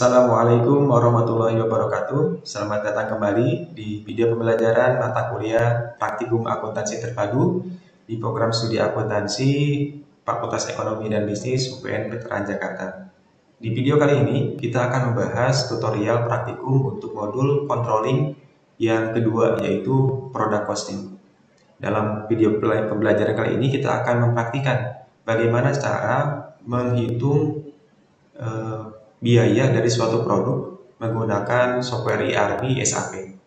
Assalamualaikum warahmatullahi wabarakatuh. Selamat datang kembali di video pembelajaran mata kuliah Praktikum Akuntansi Terpadu di program studi akuntansi Fakultas Ekonomi dan Bisnis UPN Veteran Jakarta. Di video kali ini kita akan membahas tutorial praktikum untuk modul controlling yang kedua, yaitu product costing. Dalam video pembelajaran kali ini kita akan mempraktikkan bagaimana cara menghitung biaya dari suatu produk menggunakan software ERP SAP.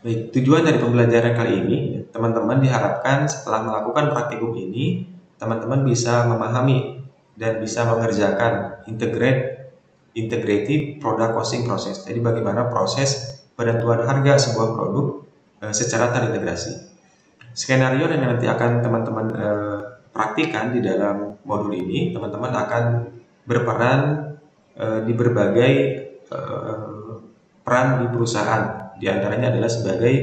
Baik, tujuan dari pembelajaran kali ini, teman-teman diharapkan setelah melakukan praktikum ini, teman-teman bisa memahami dan bisa mengerjakan integrated product costing process. Jadi bagaimana proses penentuan harga sebuah produk secara terintegrasi. Skenario yang nanti akan teman-teman praktikan di dalam modul ini, teman-teman akan berperan di berbagai peran di perusahaan. Di antaranya adalah sebagai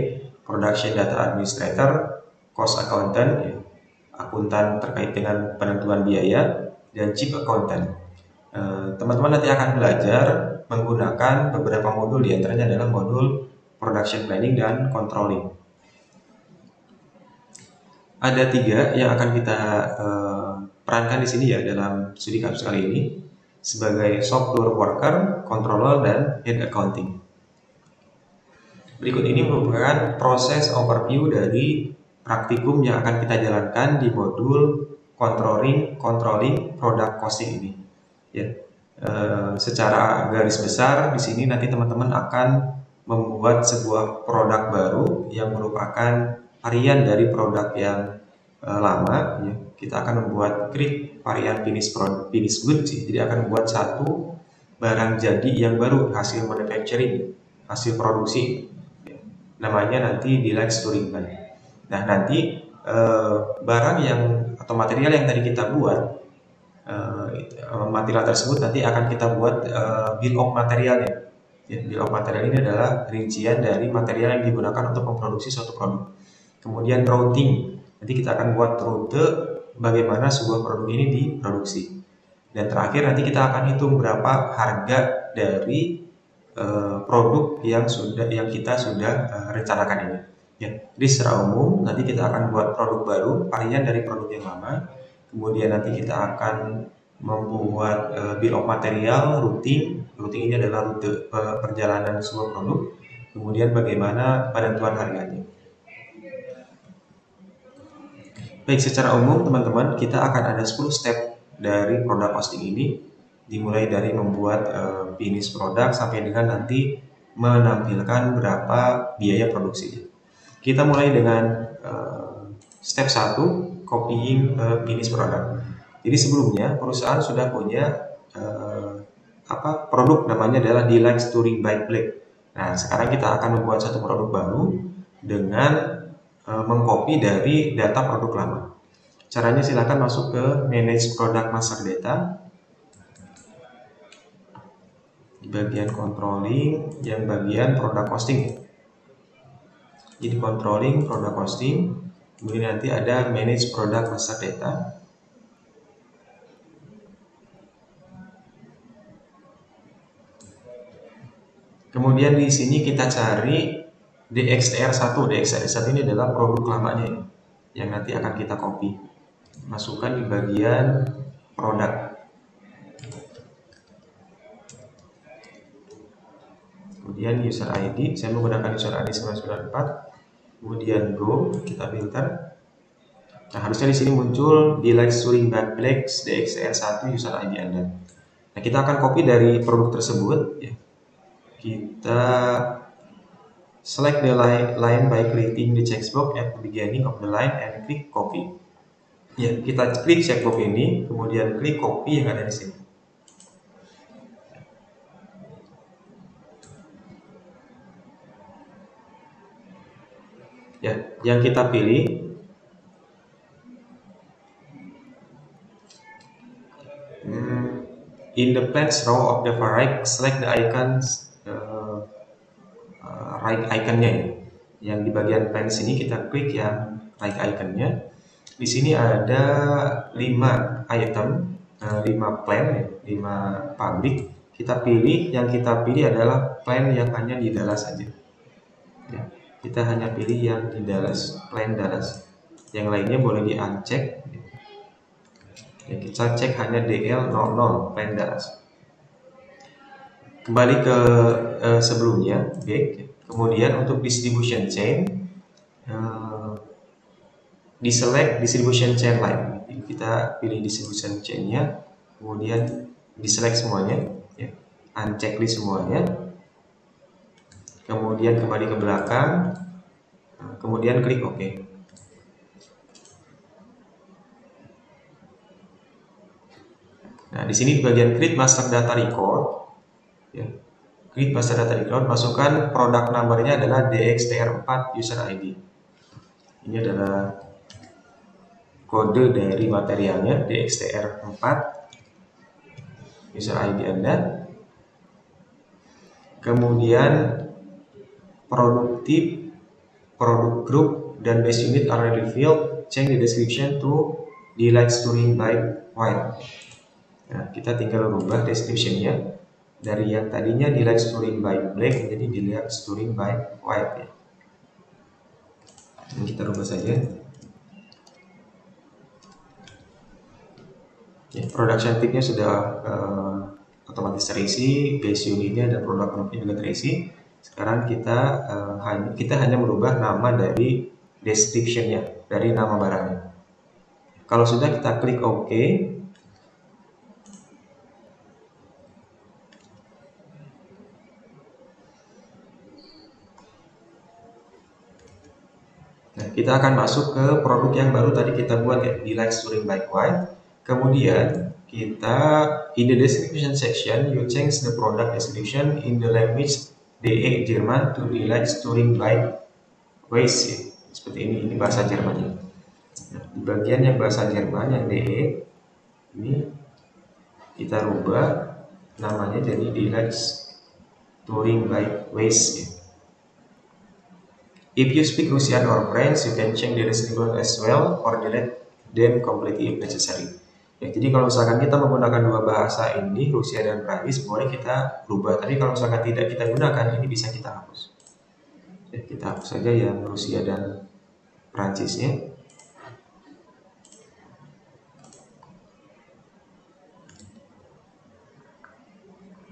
production data administrator, cost accountant, akuntan terkait dengan penentuan biaya, dan chief accountant. Teman-teman nanti akan belajar menggunakan beberapa modul, di antaranya adalah modul production planning dan controlling. Ada 3 yang akan kita perankan di sini ya dalam studi kasus kali ini, sebagai software worker, controller, dan head accounting. Berikut ini merupakan proses overview dari praktikum yang akan kita jalankan di modul controlling product costing ini. Ya, secara garis besar di sini nanti teman-teman akan membuat sebuah produk baru yang merupakan varian dari produk yang lama. Ya. Kita akan membuat varian finish good, jadi akan membuat satu barang jadi yang baru, hasil manufacturing, hasil produksi. Ya. Namanya nanti deluxe touring bike. Nah, nanti barang yang atau material yang tadi kita buat, material tersebut nanti akan kita buat bill of materialnya. Ya, bill of material ini adalah rincian dari material yang digunakan untuk memproduksi suatu produk. Kemudian routing, nanti kita akan buat rute bagaimana sebuah produk ini diproduksi. Dan terakhir nanti kita akan hitung berapa harga dari produk yang kita sudah rencanakan ini. Ya, jadi secara umum nanti kita akan buat produk baru, varian dari produk yang lama. Kemudian nanti kita akan membuat bill of material, routing ini adalah rute perjalanan sebuah produk. Kemudian bagaimana penentuan harganya. Baik, secara umum teman-teman, kita akan ada 10 step dari product costing ini, dimulai dari membuat finish produk sampai dengan nanti menampilkan berapa biaya produksinya. Kita mulai dengan step 1, copying finish product. Jadi sebelumnya perusahaan sudah punya produk namanya adalah deluxe touring bike black. Nah, sekarang kita akan membuat satu produk baru dengan mengcopy dari data produk lama. Caranya silakan masuk ke Manage Product Master Data, di bagian controlling, yang bagian product costing. Jadi controlling product costing, kemudian nanti ada Manage Product Master Data. Kemudian di sini kita cari DXR1. DXR1 ini adalah produk lamanya yang nanti akan kita copy. Masukkan di bagian produk. Kemudian user ID, saya menggunakan user ID 994. Kemudian go, kita filter. Nah, harusnya di sini muncul deluxe touring bike black DXR1 user ID Anda. Nah, kita akan copy dari produk tersebut ya. Kita select the line by clicking the checkbox at the beginning of the line and click copy. Ya, kita klik checkbox ini, kemudian klik copy yang ada di sini. Ya, yang kita pilih in the plans row of the far right, select the icons right iconnya. Yang di bagian plans ini kita klik yang right iconnya. Di sini ada 5 item 5 plan ya, 5 pabrik. Kita pilih, yang kita pilih adalah plan yang hanya di Dallas saja. Ya, kita hanya pilih yang di Dallas, plan Dallas. Yang lainnya boleh di uncheck. Ya, kita cek hanya DL00 plan Dallas. Kembali ke sebelumnya, back. Kemudian untuk distribution chain, diselect distribution chain line. Jadi kita pilih distribution chain-nya, kemudian diselect semuanya, ya. Uncheck list semuanya, kemudian kembali ke belakang, kemudian klik OK. Nah, di sini di bagian create master data record, ya. Create master data record, masukkan product number-nya adalah DXTR4 user ID. Ini adalah kode dari materialnya, DXTR4 user ID Anda. Kemudian product type, product group, dan base unit are revealed. Change the description to delight storing by white. Nah, kita tinggal rubah description-nya dari yang tadinya delight storing by black menjadi delight storing by white, ya. Ini kita rubah saja. Ya, production type-nya sudah otomatis terisi, base unitnya dan product group-nya juga terisi. Sekarang kita hanya merubah nama dari description-nya, dari nama barangnya. Kalau sudah, kita klik OK. Nah, kita akan masuk ke produk yang baru tadi kita buat, ya, delight storing by white. Kemudian kita in the description section you change the product description in the language DE Jerman to delight storing by waste, ya. Seperti ini bahasa Jermannya. Nah, di bagian yang bahasa Jerman yang DE ini kita rubah namanya jadi delight storing by waste, ya. If you speak Russian or French, you can change the description as well or delete them completely if necessary. Ya, jadi kalau misalkan kita menggunakan dua bahasa ini, Rusia dan Prancis, boleh kita rubah. Tapi kalau misalkan tidak kita gunakan, ini bisa kita hapus. Ya, kita hapus saja yang Rusia dan Prancisnya.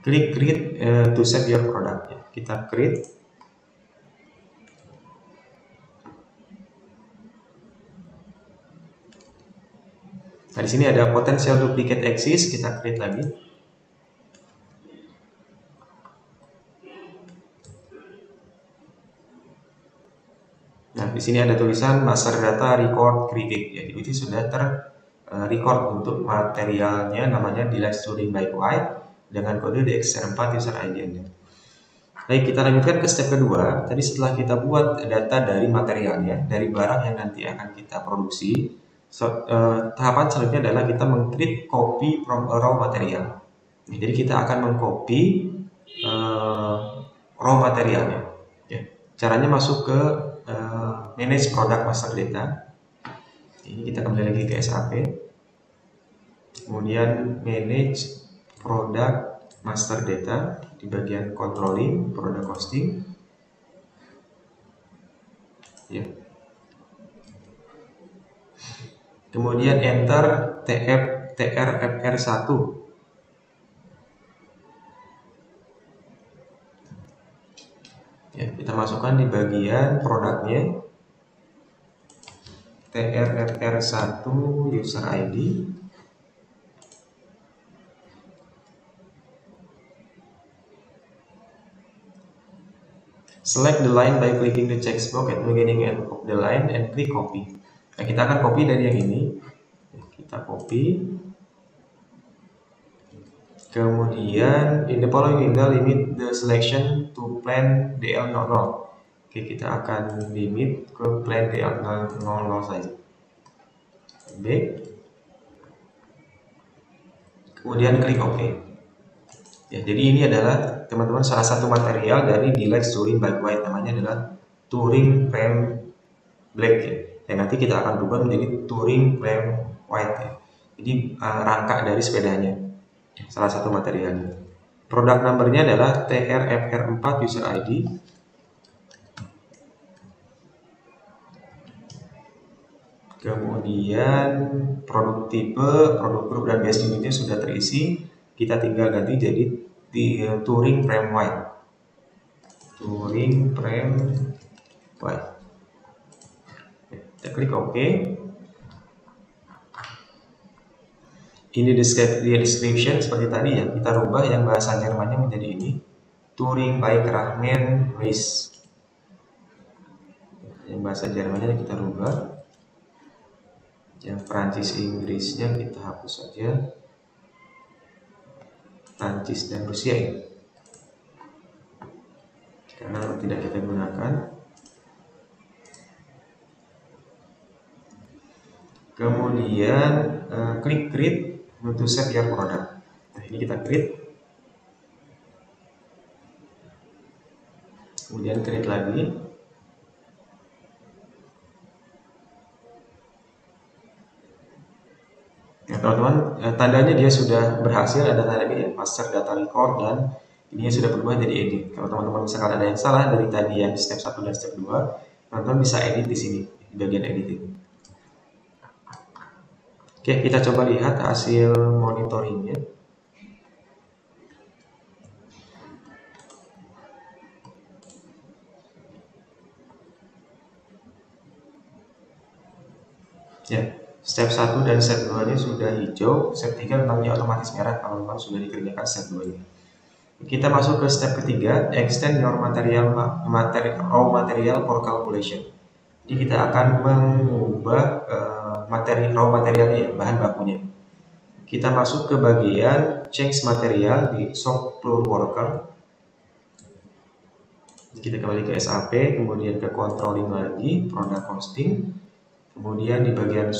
Klik create to save your product. Ya, kita create. Nah, di sini ada potential duplicate exist, kita create lagi. Nah, di sini ada tulisan master data record created. Jadi itu sudah record untuk materialnya, namanya delight storing by white dengan kode DXR4 user ID Anda. Baik, kita lanjutkan ke step kedua. Tadi setelah kita buat data dari materialnya, dari barang yang nanti akan kita produksi, tahapan selanjutnya adalah kita meng-create copy from a raw material. Jadi kita akan mengcopy raw materialnya. Ya. Caranya masuk ke manage product master data. Ini kita kembali lagi ke SAP. Kemudian manage product master data di bagian controlling product costing. Ya. Kemudian enter TRFR1. Ya, kita masukkan di bagian produknya TRFR1 user ID. Select the line by clicking the checkbox at the beginning of the line and click copy. Nah, kita akan copy dari yang ini. Kita copy. Kemudian in the following window limit the selection to plan DL00. Oke, kita akan limit ke plan DL00 saja. Baik. Kemudian klik OK. Ya, jadi ini adalah teman-teman salah satu material dari delight storing by white, namanya adalah Touring Frame Black, ya. Dan nanti kita akan berubah menjadi Touring Frame White, ya. Ini rangka dari sepedanya, salah satu materialnya. Product number-nya adalah TRFR4 user ID. Kemudian produk tipe, produk grup, dan base unitnya sudah terisi. Kita tinggal ganti jadi Touring Frame White. Touring Frame White. Kita klik OK. Ini description seperti tadi ya, kita rubah yang bahasa Jermannya menjadi ini, Touring by Krahman Race. Yang bahasa Jermannya kita rubah, yang Prancis Inggrisnya kita hapus saja, Prancis dan Rusia ini, karena tidak kita gunakan. Kemudian klik create untuk save your product. Nah, ini kita create, kemudian create lagi. Nah, teman-teman, tandanya dia sudah berhasil, ada tanda ini ya, master data record, dan ini sudah berubah jadi edit. Kalau teman-teman misalkan ada yang salah dari tadi yang step 1 dan step 2, teman-teman bisa edit di sini, di bagian editing. Oke, kita coba lihat hasil monitoringnya. Ya, step 1 dan step 2 nya sudah hijau, step 3 memangnya otomatis merah kalau memang sudah dikerjakan step 2 nya. Kita masuk ke step ketiga, extend your raw material for calculation. Jadi kita akan mengubah raw materialnya ya, bahan bakunya. Kita masuk ke bagian change material di shop floor worker. Kita kembali ke SAP, kemudian ke controlling lagi, product costing, kemudian di bagian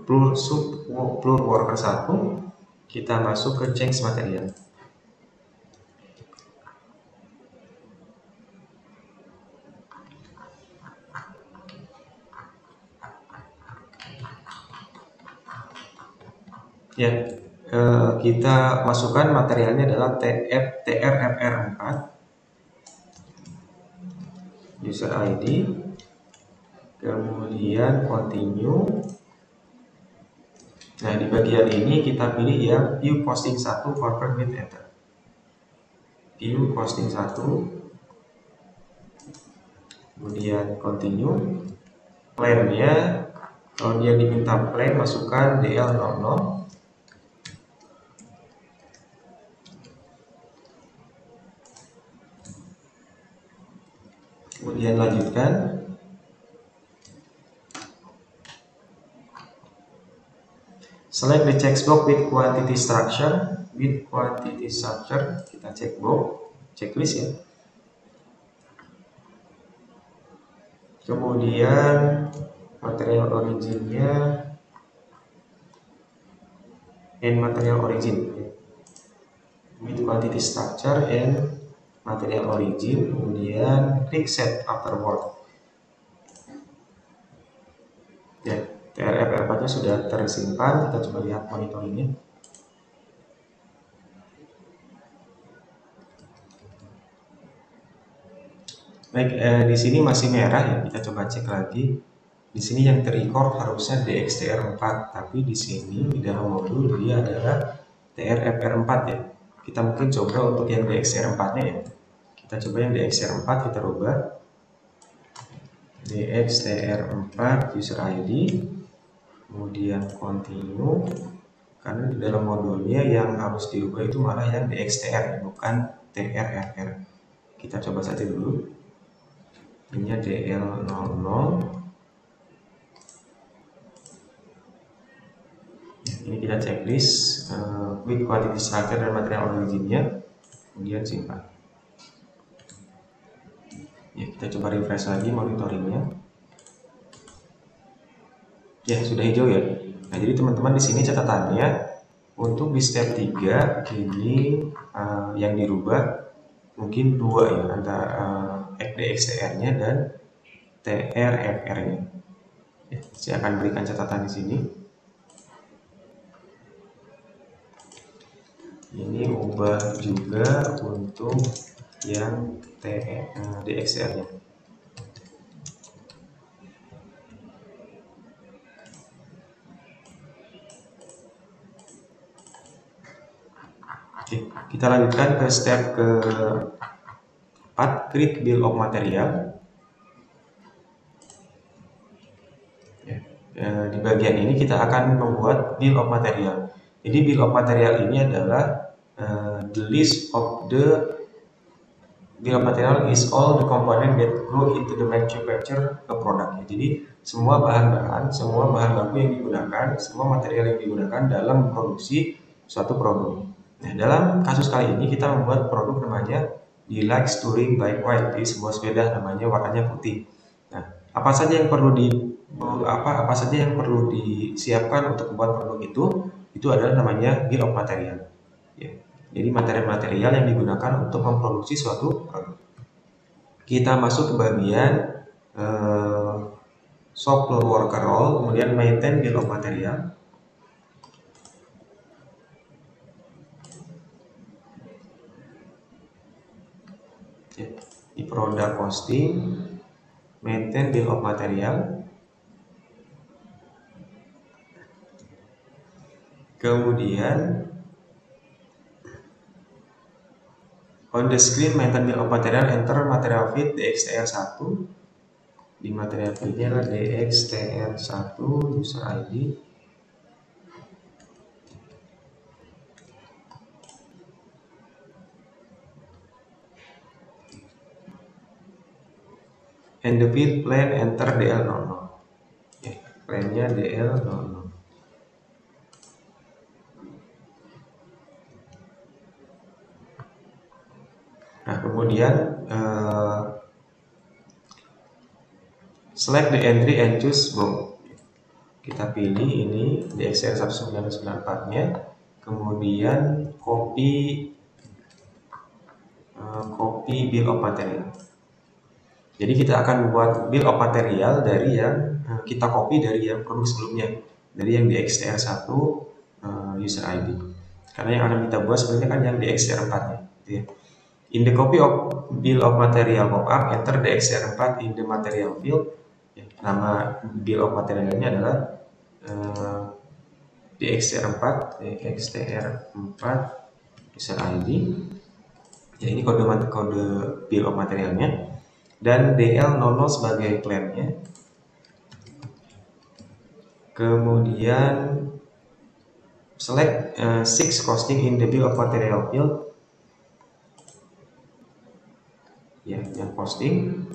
floor worker 1, kita masuk ke change material. Ya, kita masukkan materialnya adalah TRFR4 user ID, kemudian continue. Nah, di bagian ini kita pilih yang view costing 1 forward with enter. View costing 1, kemudian continue. Plan-nya, kalau dia diminta plan, masukkan DL00. Kemudian lanjutkan. Select the checkbox with quantity structure. With quantity structure, kita checkbox, checklist ya. Kemudian material originnya and material origin. With quantity structure and material origin, kemudian klik set afterward. Ya, TRFR4 nya sudah tersimpan. Kita coba lihat monitoringnya. Baik, di sini masih merah ya. Kita coba cek lagi. Di sini yang terrecord harusnya DXTR4, tapi di sini di dalam modul dia adalah TRFR4 ya. Kita mungkin coba untuk yang DXTR4-nya ya. Kita coba yang DXTR4, kita rubah DXTR4 user ID, kemudian continue, karena di dalam modulnya yang harus diubah itu malah yang DXTR bukan TRFR. Kita coba saja dulu. Ini DL00. Ini kita checklist with quantity structure dan material originnya, kemudian simpan. Ya, kita coba refresh lagi monitoringnya. Ya, sudah hijau ya. Nah, jadi teman-teman di sini catatannya untuk di step 3 ini yang dirubah mungkin 2 ya, antara DXTR-nya dan TRFR-nya. Ya, saya akan berikan catatan di sini. Ini ubah juga untuk yang DXR-nya. Oke, kita lanjutkan ke step ke-4, create bill of material. Ya, di bagian ini kita akan membuat bill of material. Jadi bill of material ini adalah the list of the bill of material is all the component that go into the manufacture a product. Jadi semua bahan-bahan, semua bahan baku yang digunakan, semua material yang digunakan dalam memproduksi suatu produk. Nah, dalam kasus kali ini kita membuat produk namanya the Likes Touring Bike White, di sebuah sepeda namanya warnanya putih. Nah, apa saja yang perlu disiapkan untuk membuat produk itu adalah namanya bill of material. Ya. Jadi material-material yang digunakan untuk memproduksi suatu produk. Kita masuk ke bagian shop floor worker role, kemudian maintain bill of material. Ya. Di product costing, maintain bill of material. Kemudian on the screen maintain bill of material, enter material feed DXTR1. Di material feednya adalah DXTR1 user ID. And the feed plan enter DL00. Ya, plannya DL00. Nah, kemudian select the entry and choose both. Kita pilih ini DXR1994-nya, kemudian copy bill of material. Jadi kita akan membuat bill of material dari yang kita copy dari yang produk sebelumnya, dari yang DXR1 user ID. Karena yang akan kita buat sebenarnya kan yang DXR4-nya, gitu ya. In the copy of bill of material pop-up, enter DXR4 in the material field. Ya, nama bill of materialnya adalah DXR4 user ID. Ya, ini kode bill of materialnya. Dan DL00 sebagai plannya. Kemudian select 6 costing in the bill of material field. Ya, yang costing.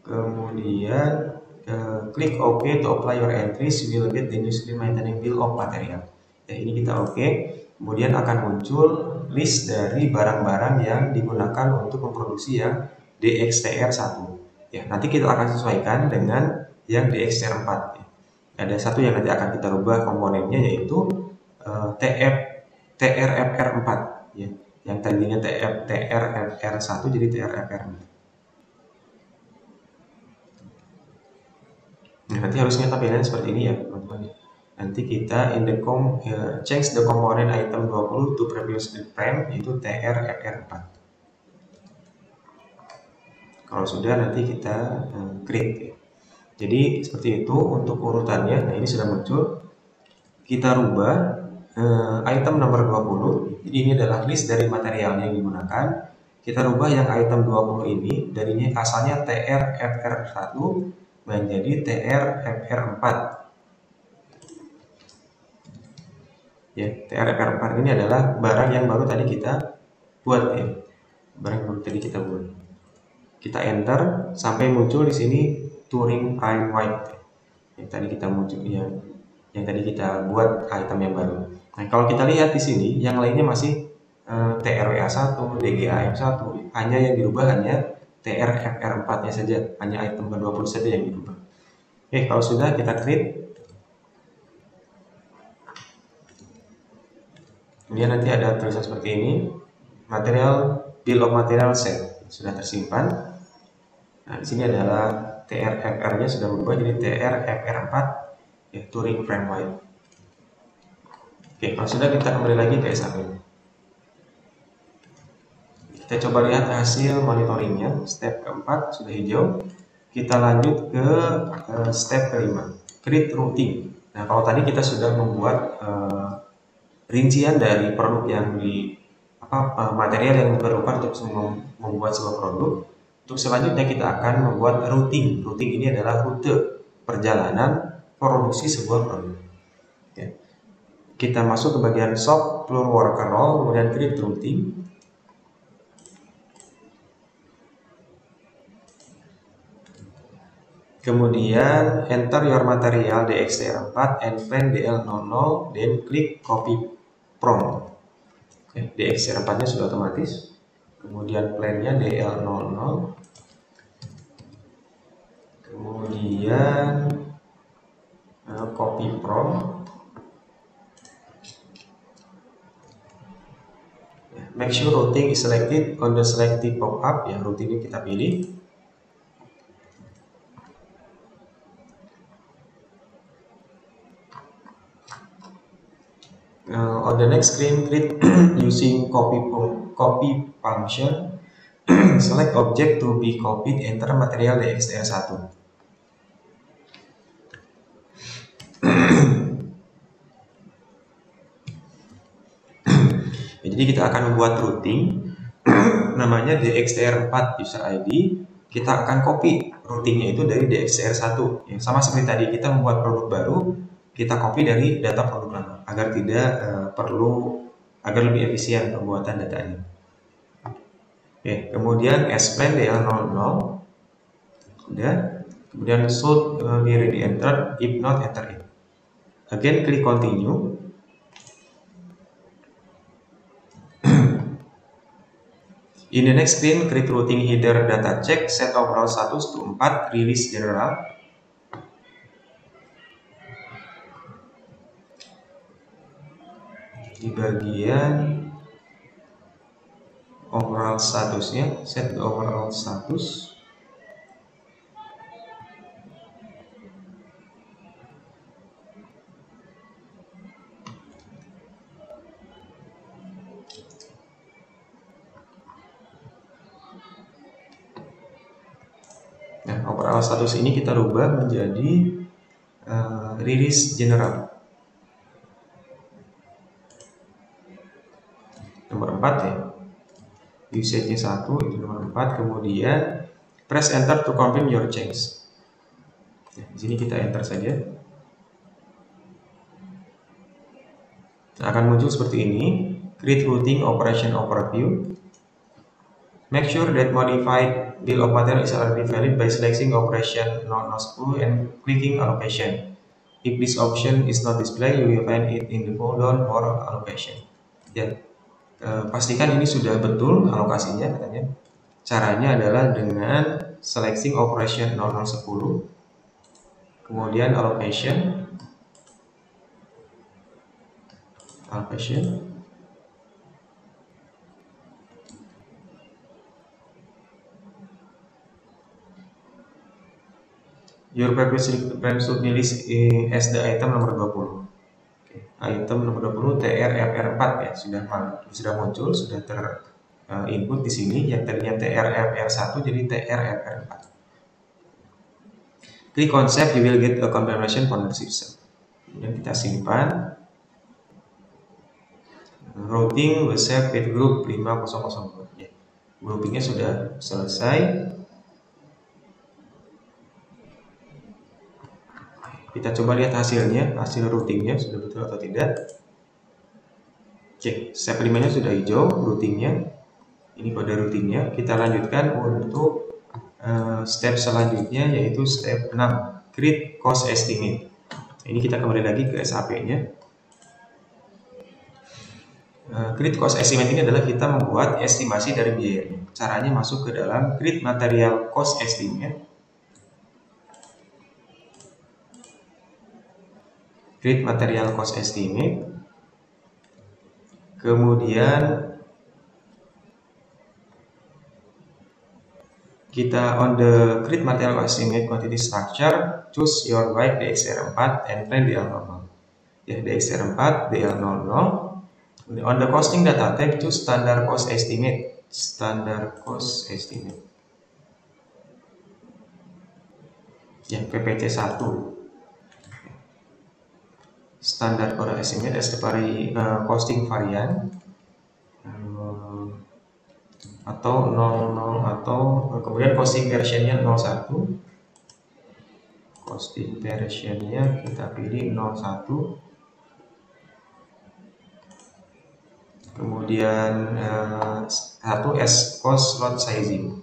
Kemudian klik OK to apply your entries. You will get the new screen maintaining bill of material. Ya, ini kita OK. Kemudian akan muncul list dari barang-barang yang digunakan untuk memproduksi yang DXTR1. Ya, nanti kita akan sesuaikan dengan yang DXTR4. Ya. Ada satu yang nanti akan kita rubah komponennya, yaitu TRFR4. Ya. Yang tadinya TRFR1 jadi TRFR4. Nah, nanti harusnya tampilannya seperti ini ya, teman-teman. Nanti kita in the change the component item 20 to previous frame, itu TRFR4. Kalau sudah nanti kita create ya. Jadi seperti itu untuk urutannya. Nah, ini sudah muncul. Kita rubah item nomor 20. Jadi ini adalah list dari material yang digunakan. Kita rubah yang item 20 ini darinya asalnya TRFR1 menjadi TRFR4. Ya, TRFR4 ini adalah barang yang baru tadi kita buat ya. Barang yang baru tadi kita buat. Kita enter sampai muncul di sini Touring Prime White. Yang tadi kita muncul yang tadi kita buat item yang baru. Nah, kalau kita lihat di sini yang lainnya masih TRWA1, DGAM1. Hanya yang dirubah hanya TRFR4-nya saja, hanya item ke-20 saja yang dirubah. Oke, kalau sudah kita create. Kemudian nanti ada tulisan seperti ini, material bill of material set sudah tersimpan. Nah, di sini adalah TRFR-nya sudah berubah jadi TRFR4 ya, Turing Framework. Oke, kalau sudah kita kembali lagi ke SAP. Kita coba lihat hasil monitoringnya. Step keempat sudah hijau. Kita lanjut ke step kelima, create routing. Nah, kalau tadi kita sudah membuat rincian dari produk yang material yang diperlukan untuk membuat sebuah produk. Untuk selanjutnya kita akan membuat routing. Routing ini adalah rute perjalanan produksi sebuah produk. Ya. Kita masuk ke bagian shop floor worker role, kemudian create routing. Kemudian enter your material DXTR4 and plan DL00, then klik copy from. DXTR4 nya sudah otomatis. Kemudian plan-nya DL00. Kemudian copy from. Make sure routing is selected on the selected pop-up. Ya, routing ini kita pilih. On the next screen, create using copy function. Select object to be copied, enter material DXTR1. Jadi kita akan membuat routing namanya DXTR4 user ID. Kita akan copy routingnya itu dari DXTR1. Ya, sama seperti tadi kita membuat produk baru, kita copy dari data produk lama agar tidak agar lebih efisien pembuatan datanya. Oke, kemudian S-plan DL00 sudah. Kemudian should be ready entered, if not enter it. Again klik continue. In the next screen, create routing header data check, set overall status to 4, release general. Di bagian overall statusnya, set overall status. Nah, overall status ini kita rubah menjadi release general. Nomor 4 ya. Usage-nya 1, itu nomor 4. Kemudian press enter to confirm your change. Nah, di sini kita enter saja. Nah, akan muncul seperti ini. Create routing operation overview. Make sure that modified bill of material is already valid by selecting operation non-10 and clicking allocation. If this option is not displayed, you will find it in the folder or allocation. Ya, pastikan ini sudah betul alokasinya katanya. Caranya adalah dengan selecting operation 0010, kemudian allocation. Your previous frame should be list as the item nomor 20. Okay. Item nomor 20 TRFR4 ya, sudah muncul, sudah input di sini. Yang tadinya TRFR1 jadi TRFR4. Klik concept, you will get a confirmation from the system. Kemudian kita simpan. Routing was saved with group 5002. Ya. Groupingnya sudah selesai. Kita coba lihat hasilnya, hasil routingnya sudah betul atau tidak. Oke, step 5-nya sudah hijau, routingnya. Ini kode routingnya. Kita lanjutkan untuk step selanjutnya, yaitu step 6, create cost estimate. Ini kita kembali lagi ke SAP-nya. Create cost estimate ini adalah kita membuat estimasi dari biayanya. Caranya masuk ke dalam create material cost estimate. Create material cost estimate. Kemudian Kita on the create material estimate quantity structure, choose your byte DXR4 and print DL00. Ya, DXR4 DL00. On the costing data type, choose standard cost estimate. Standard cost estimate. Ya, PPC 1. Standard cost estimate as the costing variant. Atau 00 atau kemudian costing versionnya 01, costing versionnya kita pilih 01, kemudian 1 as cost lot sizing,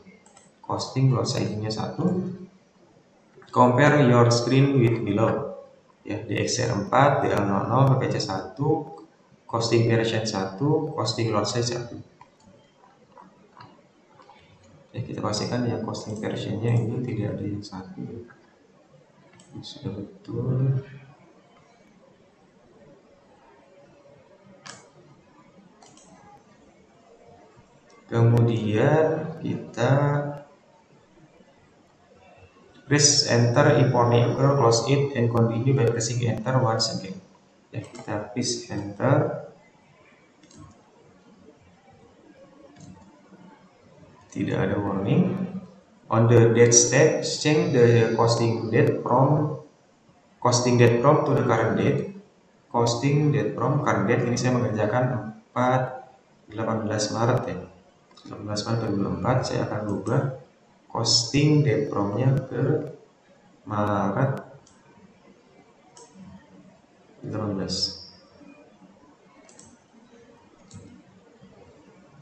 costing lot sizingnya 1, compare your screen with below ya, DXR4 DL00 PPC 1, costing version 1, costing lot size 1. Ya, kita pastikan yang costing versionnya ini tidak ada yang 1 ya. Ini sudah betul. Kemudian kita press enter if for neighbor, close it and continue by pressing enter once again. Ya, kita press enter. Tidak ada warning. On the date step, change the costing date from to the current date. Costing date from current date ini saya mengerjakan 18 Maret ya. 18 Maret 2004 saya akan ubah costing date from-nya ke Maret 18.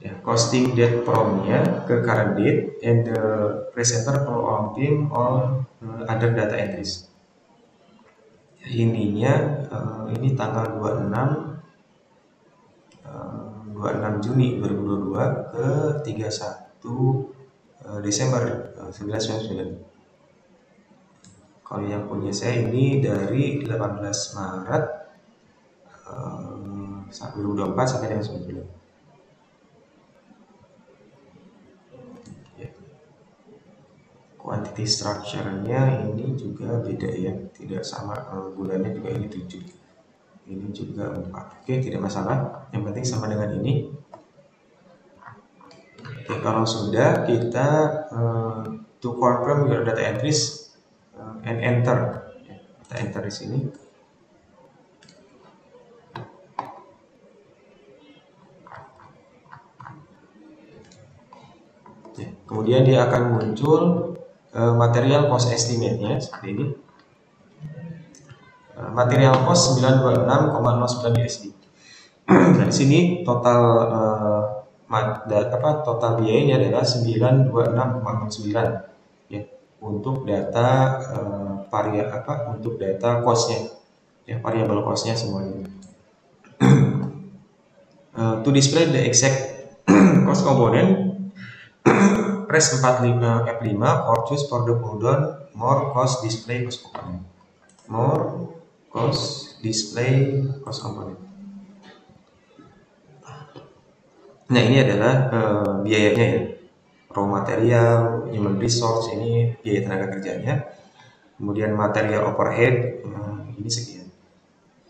Ya, costing date from-nya ke current date and the presenter prompting all other data entries. Ininya ini tanggal 26 Juni 2022 ke 31 Desember 1999. Kalau yang punya saya ini dari 18 Maret 2024 sampai dengan 1999. Quantity structure-nya ini juga beda ya, tidak sama, bulannya juga ini 7, ini juga 4. Oke, tidak masalah, yang penting sama dengan ini. Oke, kalau sudah kita to confirm your data entries and enter. Kita enter di sini. Ya, kemudian dia akan muncul material cost estimate-nya seperti ini. Material cost 926,09 USD. Nah, di sini total total biayanya adalah 926,09 ya, untuk data untuk data cost-nya ya, variable cost-nya semuanya. To display the exact cost component, press 45 F5 or choose for the pull-down more cost display cost component. More cost display cost component. Nah, ini adalah biayanya ya. Raw material, human resource, ini biaya tenaga kerjanya. Kemudian material overhead, ini sekian.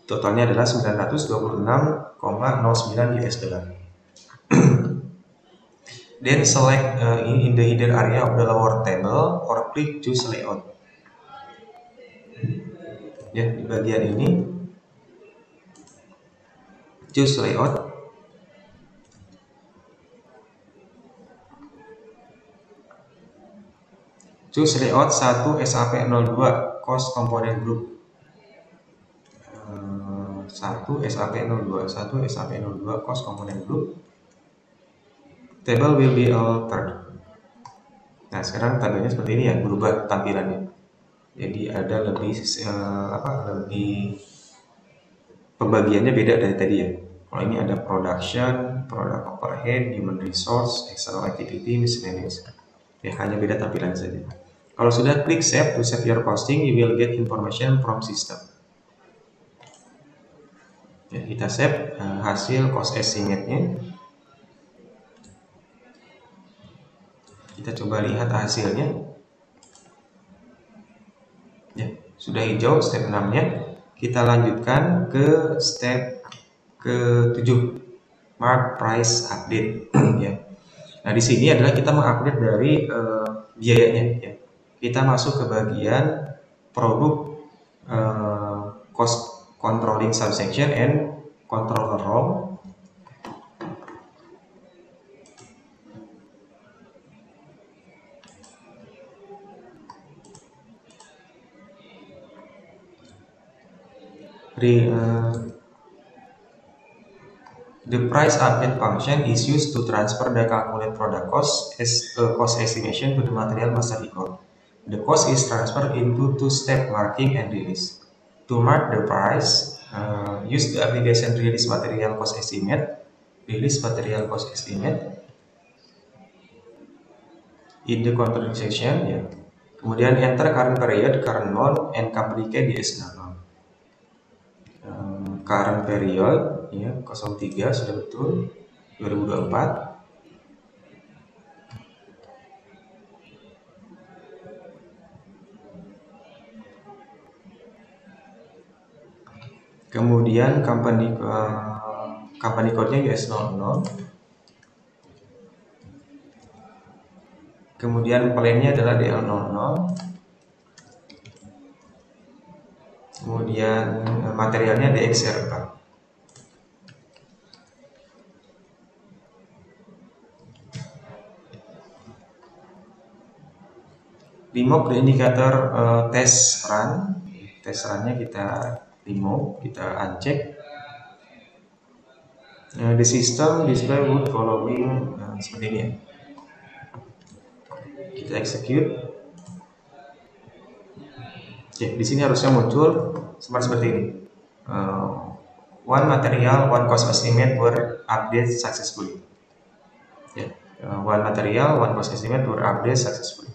Totalnya adalah 926,09 US dollar. Then select in the header area of the lower table or click choose layout. Ya, di bagian ini choose layout. Choose layout 1 SAP02 cost component group. 1 SAP02 cost component group. Table will be altered. Nah, sekarang tabelnya seperti ini ya, berubah tampilannya. Jadi ada lebih pembagiannya beda dari tadi ya. Kalau ini ada production, product overhead, human resource, external activity, miscellaneous. Ya, hanya beda tampilan saja. Kalau sudah, klik save to save your costing, you will get information from system. Ya, kita save hasil cost estimate-nya. Kita coba lihat hasilnya. Ya, sudah hijau step 6-nya. Kita lanjutkan ke step ke-7, mark price update. Ya. Nah, di sini adalah kita mengupdate dari biayanya. Ya. Kita masuk ke bagian produk cost controlling subsection and controller row. The price update function is used to transfer the calculated product cost as a cost estimation to the material master record. The cost is transferred into two-step marking and release. To mark the price, use the application release material cost estimate. Release material cost estimate in the controlling section. Ya. Kemudian enter current period, current month, and company key di S0. Current period ya 03 sudah betul 2024. Kemudian company code-nya US00. Kemudian plan-nya adalah DL00. Kemudian materialnya DXR4. Remove the indicator test run. Test run-nya kita remove, kita uncheck. The system display would following seperti ini ya. Kita execute. Oke, di sini harusnya muncul seperti ini. One material, one cost estimate were update successfully. One material, one cost estimate were update successfully.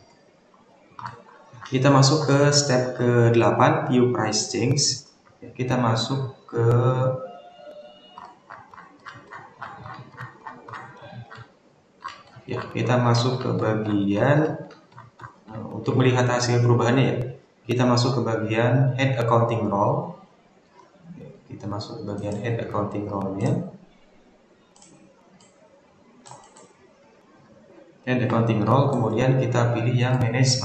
Kita masuk ke step ke-8, view price change. Kita masuk ke bagian untuk melihat hasil perubahannya ya. Kita masuk ke bagian head accounting role. Kita masuk ke bagian head accounting role-nya. Head accounting role, kemudian kita pilih yang manage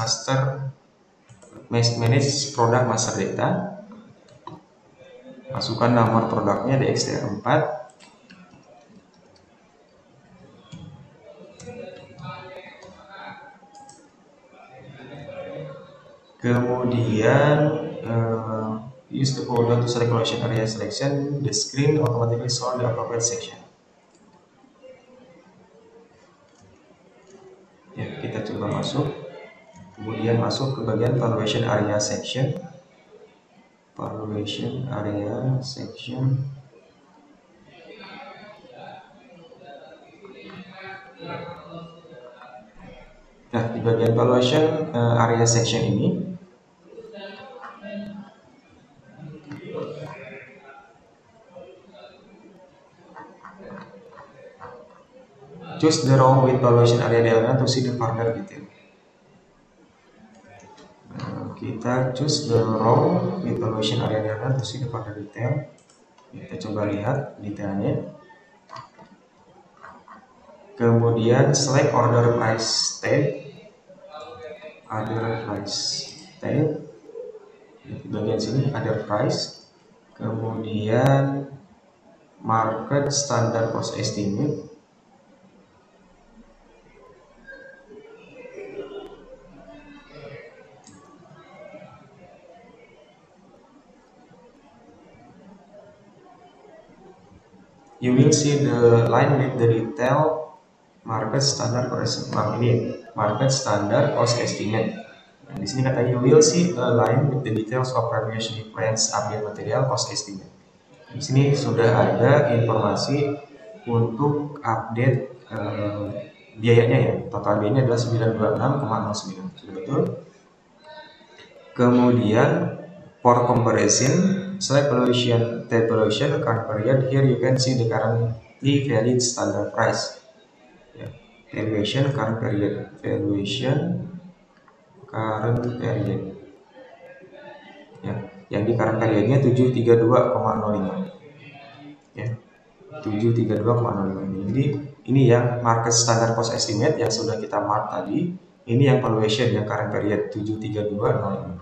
product master data. Masukkan nomor produknya DXTR4. Kemudian use the folder to select collection area selection. The screen automatically show the appropriate section. Ya, kita coba masuk. Kemudian masuk ke bagian valuation area section. Valuation area section. Nah, di bagian valuation area section ini choose the row with valuation area diagram to see the further detail. Kita choose the row with valuation area diagram to see the further detail. Kita coba lihat detailnya. Kemudian select order price tab. Other price tab. Di bagian sini other price. Kemudian market standard cost estimate. You will see the line with the detail market standard cost estimate. Nah, di sini katanya you will see a line with the details of previous difference update material cost estimate. Di sini sudah ada informasi untuk update biayanya ya. Total biayanya adalah 926,09. Sudah betul. Kemudian for comparison, select valuation current period. Here you can see the currently valid standard price. Ya. valuation current period, valuation current period. Ya, yang di current periodnya 732,05. Ya, 732,05. Jadi ini yang market standard cost estimate yang sudah kita mark tadi. Ini yang valuation yang current period 732,05.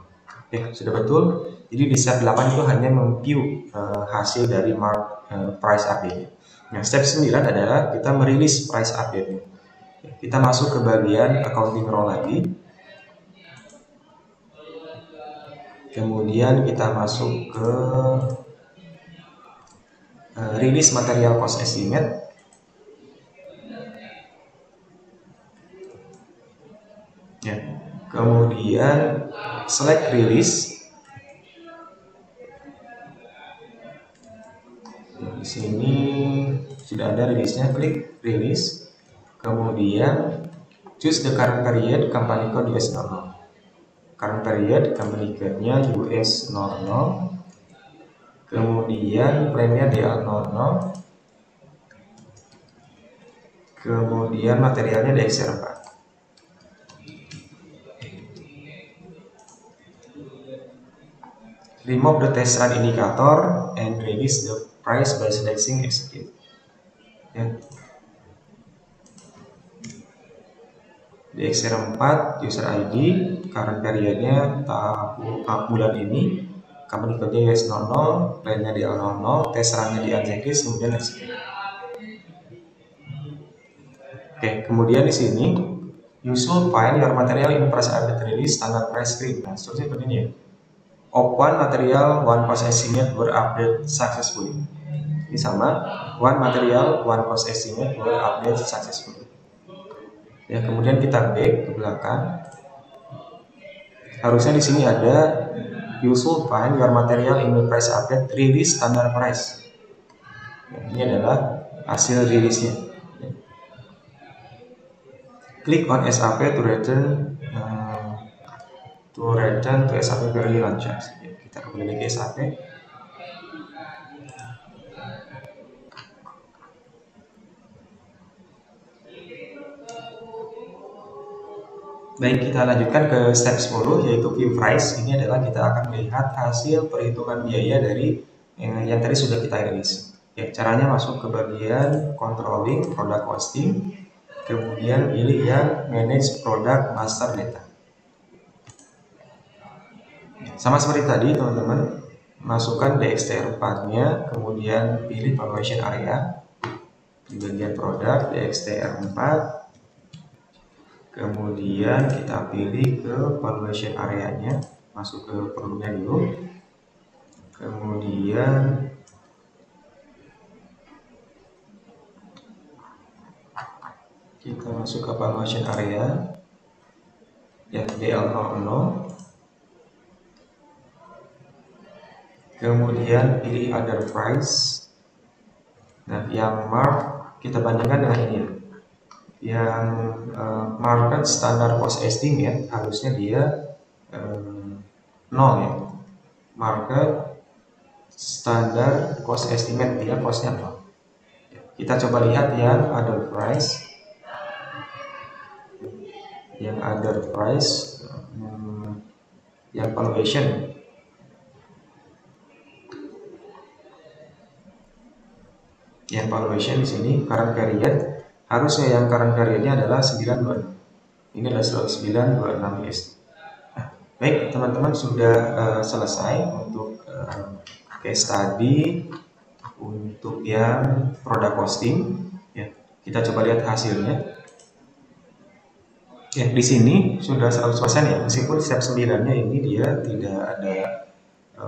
Oke, sudah betul. Jadi di step 8 itu hanya memview hasil dari mark price update. Nah, step 9 adalah kita merilis price update. Kita masuk ke bagian accounting row lagi. Kemudian kita masuk ke release material cost estimate. Ya. Kemudian select release. Di sini sudah ada rilisnya, klik release. Kemudian choose the current period, company code US00. Current period, company code-nya US00. Kemudian premnya DA00. Kemudian materialnya DXR4. Remove the test run indicator and release the price by selecting execute. Ya. DXR4 user ID, current periodnya bulan ini, company code-nya US00, plan-nya DA00, test run-nya di unchecklist, kemudian execute. Oke, kemudian di sini you should find your material in price update release standard price screen. Nah, seperti ini ya. Of one material, one cost estimate were updated successfully. Ini sama, one material, one cost estimate were updated successfully. Ya, kemudian kita back ke belakang. Harusnya di sini ada you should find your material in the price update release standard price. Ya, ini adalah hasil rilisnya. Ya. Click on SAP to return to SAP Query Launcher. Ya, kita kembali ke SAP. Baik, kita lanjutkan ke step 10 yaitu view price. Ini adalah kita akan melihat hasil perhitungan biaya dari yang tadi sudah kita rilis. Ya, caranya masuk ke bagian controlling product costing, kemudian pilih yang manage product master data. Sama seperti tadi teman-teman, masukkan DXTR4-nya, kemudian pilih valuation area di bagian produk DXTR4. Kemudian kita pilih ke valuation area-nya, masuk ke produknya dulu. Kemudian kita masuk ke valuation area, ya DL00. Kemudian pilih other price. Nah, yang mark kita bandingkan dengan ini. Yang market standar cost estimate harusnya dia 0 ya. Market standar cost estimate dia costnya 0. Kita coba lihat yang other price. Yang other price yang valuation. Yang valuation di sini current period. Harusnya yang current periodnya adalah 926. Ini adalah 926 USD. Nah, baik teman-teman, sudah selesai untuk case study untuk yang product costing. Ya, kita coba lihat hasilnya. Ya, di sini sudah 100% ya, meskipun step 9-nya ini dia tidak ada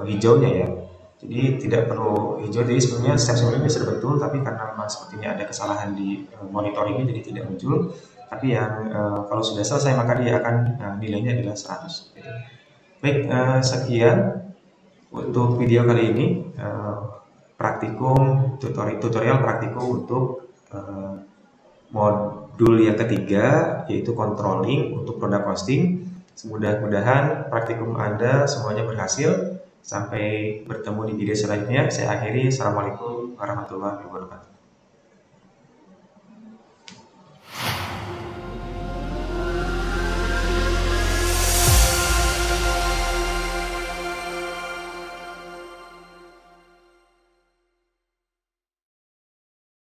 hijaunya ya. Jadi tidak perlu hijau, jadi sebenarnya step sebelumnya sudah betul, tapi karena memang sepertinya ada kesalahan di monitoringnya jadi tidak muncul. Tapi yang kalau sudah selesai maka dia akan nilainya adalah 100. Baik, sekian untuk video kali ini, praktikum tutorial praktikum untuk modul yang ketiga yaitu controlling untuk product costing. Mudah-mudahan praktikum Anda semuanya berhasil. Sampai bertemu di video selanjutnya. Saya akhiri. Assalamualaikum warahmatullahi wabarakatuh.